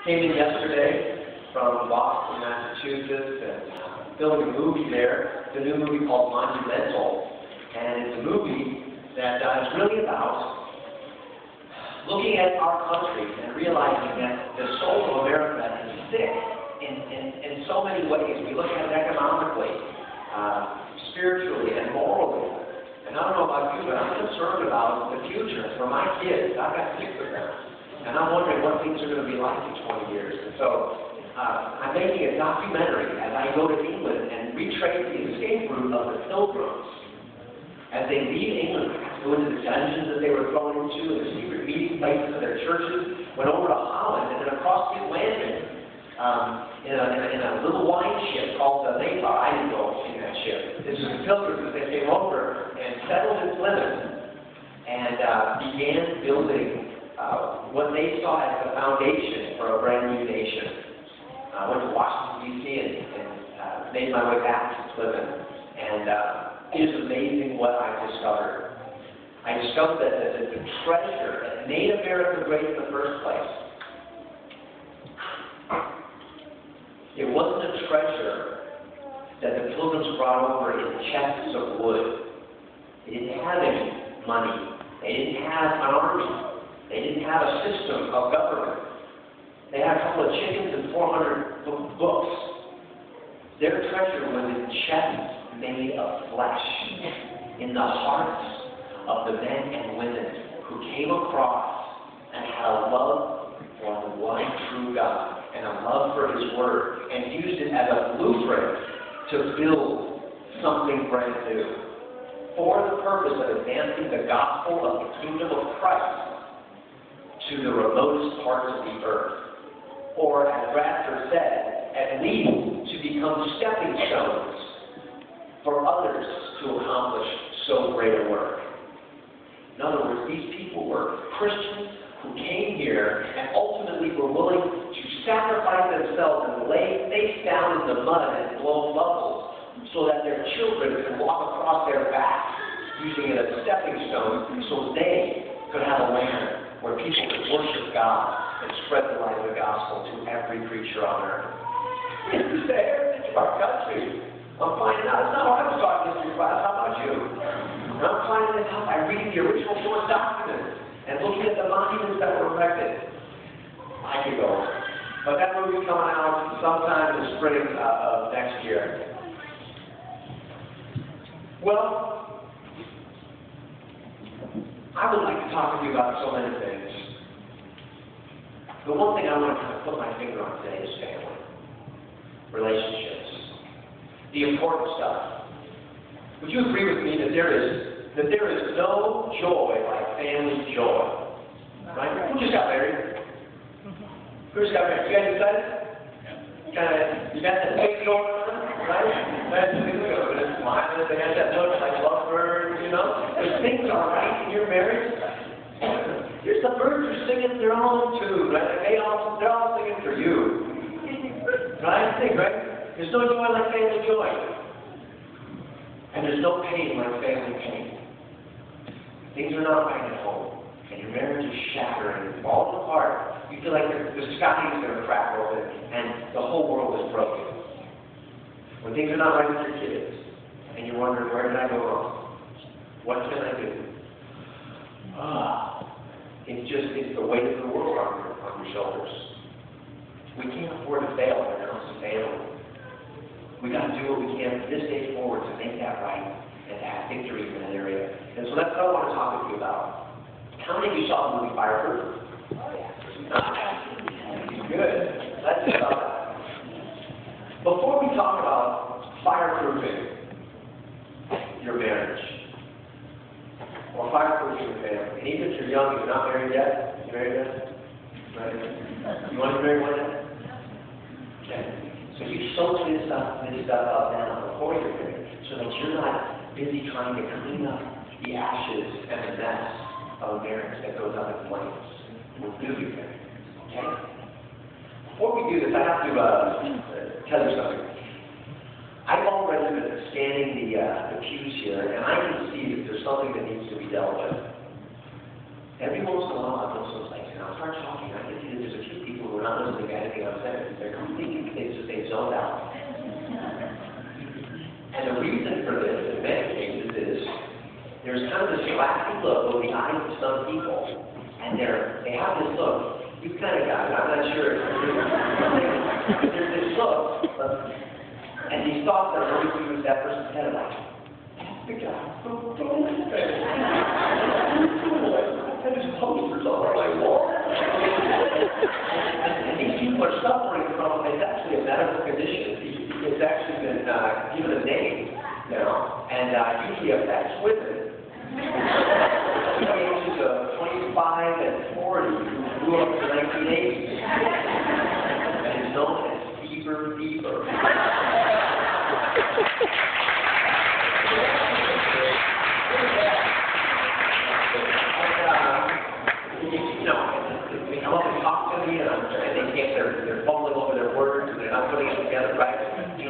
Came in yesterday from Boston, Massachusetts, and filming a movie there. It's a new movie called Monumental, and it's a movie that is really about looking at our country and realizing that the soul of America is sick in so many ways. We look at it economically, spiritually, and morally. And I don't know about you, but I'm concerned about the future for my kids. I've got 6 of them. And I'm wondering what things are going to be like in 20 years. And so I'm making a documentary as I go to England and retrace the escape route of the pilgrims. As they leave England, go into the dungeons that they were thrown into, and the secret meeting places of their churches, went over to Holland, and then across the Atlantic in a little wine ship called the Mayflower. I didn't go in that ship. This was the pilgrims as they came over and settled in Plymouth and began building what they saw as the foundation for a brand new nation. I went to Washington, D.C. and made my way back to Plymouth. And it is amazing what I discovered. I discovered that the treasure that made America great in the first place, it wasn't a treasure that the pilgrims brought over in chests of wood. They didn't have any money. They didn't have an army. They didn't have a system of government. They had a couple of chickens and 400 books. Their treasure was in chests made of flesh, in the hearts of the men and women who came across and had a love for the one true God and a love for His Word and used it as a blueprint to build something brand new for the purpose of advancing the gospel of the kingdom of Christ to the remotest parts of the earth. Or, as Bradford said, at least to become stepping stones for others to accomplish so great a work. In other words, these people were Christians who came here and ultimately were willing to sacrifice themselves and lay face down in the mud and blow bubbles so that their children could walk across their backs using it as a stepping stone so they could have a land where people could worship God and spread the light of the gospel to every creature on earth. This is the heritage of our country. I'm finding out. It's not what I was taught in history class. How about you? And I'm finding this out by reading the original source documents and looking at the monuments that were erected. I could go on. But that movie coming out sometime in the spring of next year. Well, I would like to talk to you about so many things. The one thing I want to kind of put my finger on today is family, relationships, the important stuff. Would you agree with me that there is no joy like family joy? Right? Who just got married? Who just got married? You guys excited? You got that face going on, right? That's smiling. They got that look like lovebirds, you know. If things are right in your marriage, here's the birds are singing their own tune, right? They're all singing for you, right? Think, right? There's no joy like family joy, and there's no pain like family pain. Things are not right at home, and your marriage is shattering, it's falling apart. You feel like the sky is going to crack open, and the whole world is broken. When things are not right with your kids, and you're wondering, where did I go wrong? What can I do? It's the weight of the world on your shoulders. We can't afford to fail when it comes to family. We got to do what we can from this day forward to make that right and to have victory in that area. And so that's what I want to talk with you about. How many of you saw the movie Fireproof? Oh, yeah. Good. Let's talk about that. Before we talk about fireproofing your marriage, or fireproofing your family, and even if you're young, you're not married yet, you married yet? Right? You want to marry one yet? Okay. So you soak this stuff up now before you're married, so that you're not busy trying to clean up the ashes and the mess of a marriage that goes up in flames. We'll do your marriage. Okay? Before we do this, I have to tell you something. I've already been scanning the pews here, and I can see that there's something that needs to be dealt with. Every once in a while, I go someplace, and I'll start talking. I can see that there's a few people who are not listening to anything I'm saying. They're completely, they zoned out. And the reason for this, in many cases, is there's kind of this glassy look over the eyes of some people, and they have this look. You kind of got it. I'm not sure. There's this look, and these thoughts that are running through that person's head, like, that's the guy. And his posters all over my wall. And these people are suffering from, it's actually a medical condition. It's actually been given a name now, and usually affects women. The ages of 25 and 40 who grew up in the 1980s. And it's known as fever. They come up and talk to me, and they're fumbling over their words, and they're not putting it together right.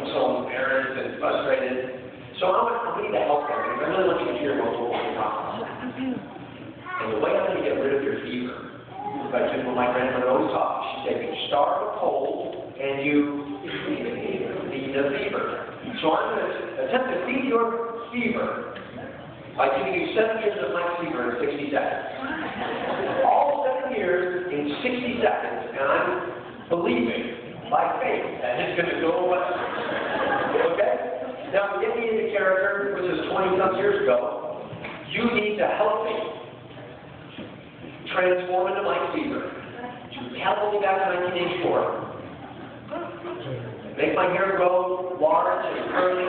So embarrassed and frustrated. So I'm going to help them. I really want you to hear what we're talking about. And the way I'm going to get rid of your fever is by doing what my grandmother always taught me. She said, you start with a cold, and you feed the fever. So I'm going to attempt to feed your fever by giving you 7 years of Mike Seaver in 60 seconds. All 7 years in 60 seconds, and I'm believing, by faith, that it's going to go away. Okay? Now, to get me into character, which is 20-some years ago, you need to help me transform into Mike Seaver. Help me back to 1984. Make my hair grow large and curly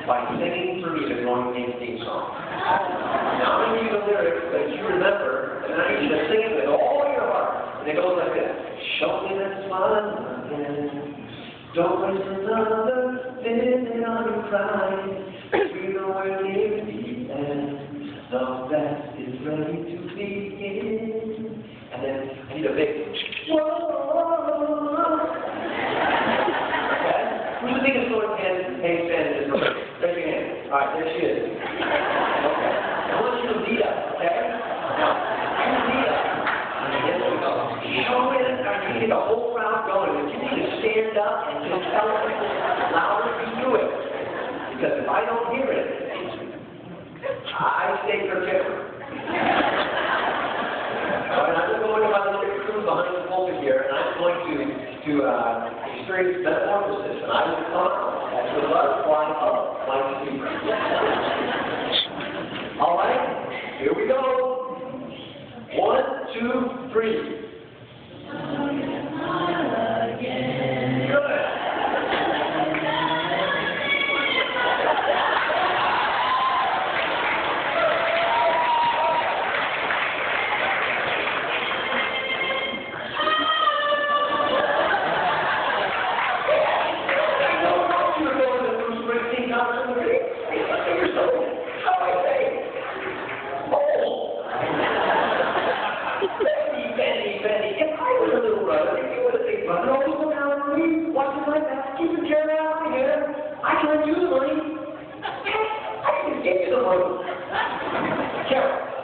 by singing for me the Growing Pains theme song. Now, I'm going to give you the lyrics that you remember, and then I need you to sing it with all your heart. And it goes like this. Show me that smile again. Don't waste another minute on your pride. We know we're near the end. The best is ready to begin. And then I need a big whoa. Okay? Who's the biggest Lord Pains fan in this room? Raise your hand. All right, there she is. Okay. I want you to lead us, okay? Now, you lead us. And here we go. Show it. You need the whole crowd going. If you need to stand up and just tell people louder, you do it. Because if I don't hear it, I stay Kirk Cameron. All right, I'm going to my little crew behind the pulpit here, and I'm going to experience metamorphosis, and I will come out as the butterfly of Mike Seaver. All right, here we go. 1, 2, 3.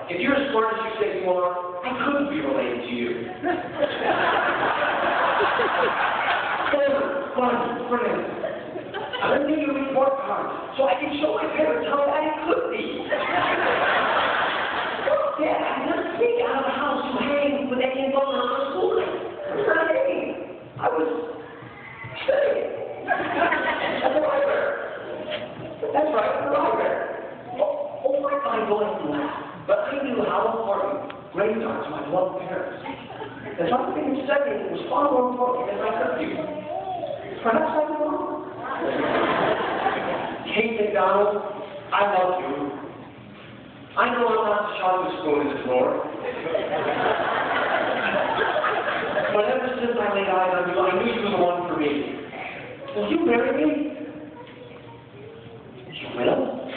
If you're as smart as you say you are, I couldn't be related to you. Friend. I'm going to give you a report card so I can show my parents how bad it could be. Dad, I'm not sneak out of the house to hang with any bummer on the school night. I was not hanging. I was studying. At the library. That's right, at the library. Oh, my mind going to laugh. But I knew how important grades are to my loved parents. And so I think studying was far more important than I could do. Perhaps I'm wrong. Kate McDonald, I love you. I know I'm not the sharpest spoon in the drawer. But ever since I laid eyes on you, I knew you were the one for me. Will you marry me? You will?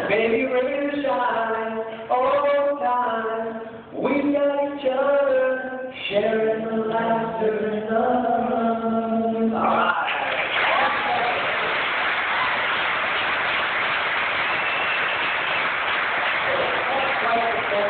Baby, rain or shine, all the time, we got each other, sharing the laughter and love. All right. Right before